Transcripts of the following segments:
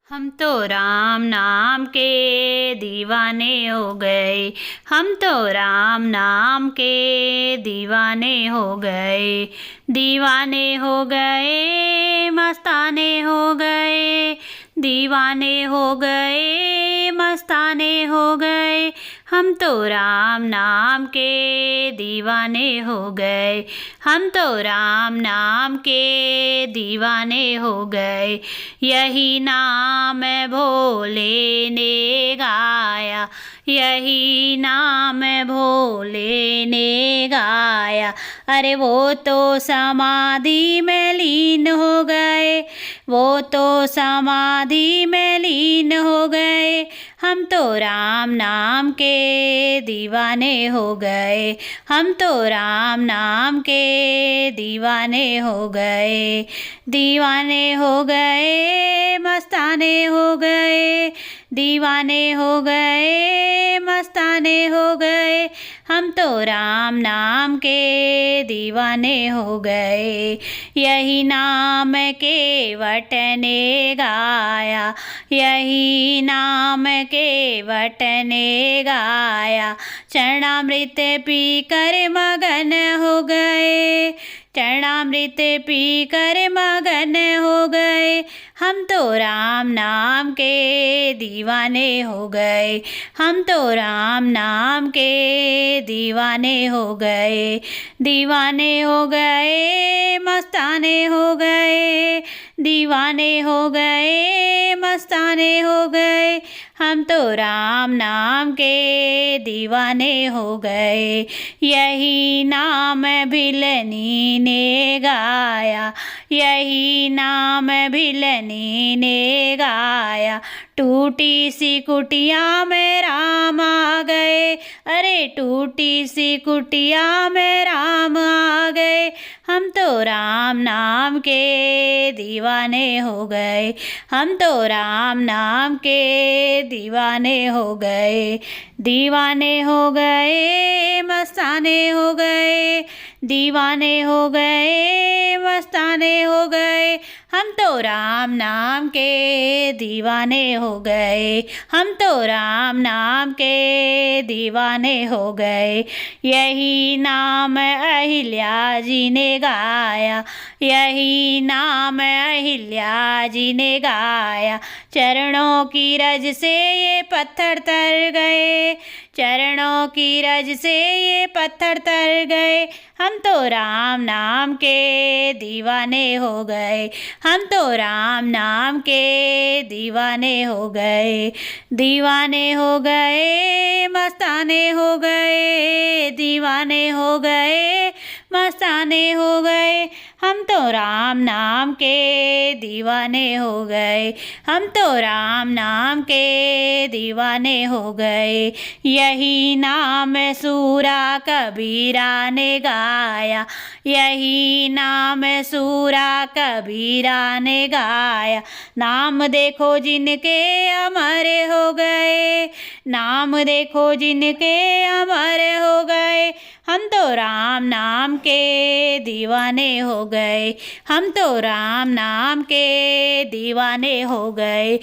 हम तो राम नाम के दीवाने हो गए। हम तो राम नाम के दीवाने हो गए। दीवाने हो गए, मस्ताने हो गए। दीवाने हो गए, मस्ताने हो गए। हम तो राम नाम के दीवाने हो गए। हम तो राम नाम के दीवाने हो गए। यही नाम भोले ने गाया, यही नाम भोले ने गाया। अरे वो तो समाधि में लीन हो गए, वो तो समाधि में लीन हो गए। हम तो राम नाम के दीवाने हो गए। हम तो राम नाम के दीवाने हो गए। दीवाने हो गए, मस्ताने हो गए। दीवाने हो गए, मस्ताने हो गए। हम तो राम नाम के दीवाने हो गए। यही नाम केवट ने गाया, यही नाम केवट ने गाया। चरणामृत पी कर मगन हो गए, चरणामृत पी कर मगन हो गए। हम तो राम नाम के दीवाने हो गए। हम तो राम नाम के दीवाने हो गए। दीवाने हो गए, मस्ताने हो गए। दीवाने हो गए, मस्ताने हो गए। हम तो राम नाम के दीवाने हो गए। यही नाम भिलनी ने गाया, यही नाम भिलनी ने गाया। टूटी सी कुटिया में राम आ गए, अरे टूटी सी कुटिया में राम आ गए। हम तो राम नाम के दीवाने हो गए। हम तो राम नाम के दीवाने हो गए। दीवाने हो गए, मस्ताने हो गए। दीवाने हो गए, मस्ताने हो गए। हम तो राम नाम के दीवाने हो गए। हम तो राम नाम के दीवाने हो गए। यही नाम अहिल्या जी ने गाया, यही नाम अहिल्या जी ने गाया। चरणों की रज से ये पत्थर तर गए, चरणों की रज से ये पत्थर तर गए। हम तो राम नाम के दीवाने हो गए। हम तो राम नाम के दीवाने हो गए। दीवाने हो गए, मस्ताने हो गए। दीवाने हो गए, मस्ताने हो गए। हम तो राम नाम के दीवाने हो गए। हम तो राम नाम के दीवाने हो गए। यही नाम सूरा कबीरा ने गाया, यही नाम सूरा कबीरा ने गाया। नाम देखो जिनके अमर हो गए, नाम देखो जिनके अमर हो गए। हम तो राम नाम के दीवाने हो गए। हम तो राम नाम के दीवाने हो गए।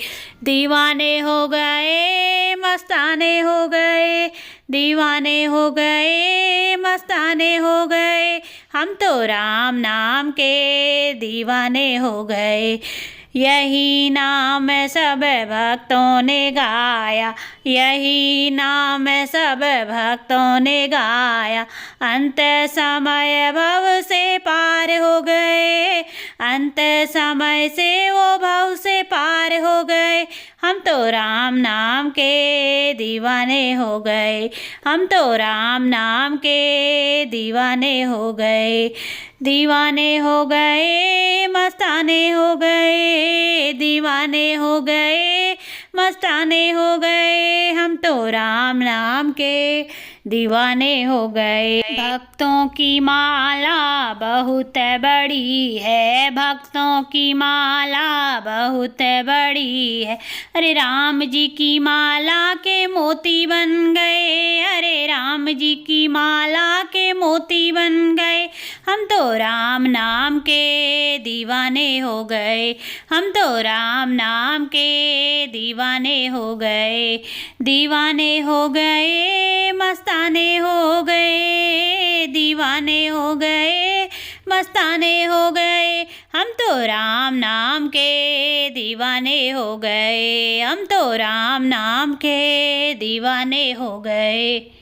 दीवाने हो गए, मस्ताने हो गए। दीवाने हो गए, मस्ताने हो गए। हम तो राम नाम के दीवाने हो गए। यही नाम सब भक्तों ने गाया, यही नाम सब भक्तों ने गाया। अंत समय भव से पार हो गए, अंत समय से वो भव से पार हो गए। हम तो राम नाम के दीवाने हो गए। हम तो राम नाम के दीवाने हो गए। दीवाने हो गए, मस्ताने हो गए। दीवाने हो गए, मस्ताने हो गए। हम तो राम नाम के दीवाने हो गए। भक्तों की माला बहुत बड़ी है, भक्तों की माला बहुत बड़ी है। अरे राम जी की माला के मोती बन गए, अरे राम जी की माला के मोती बन गए। हम तो राम नाम के दीवाने हो गए, हम तो राम नाम के दीवाने हो गए। दीवाने हो गए, मस्ताने हो गए, दीवाने हो गए, मस्ताने हो गए। हम तो राम नाम के दीवाने हो गए, हम तो राम नाम के दीवाने हो गए।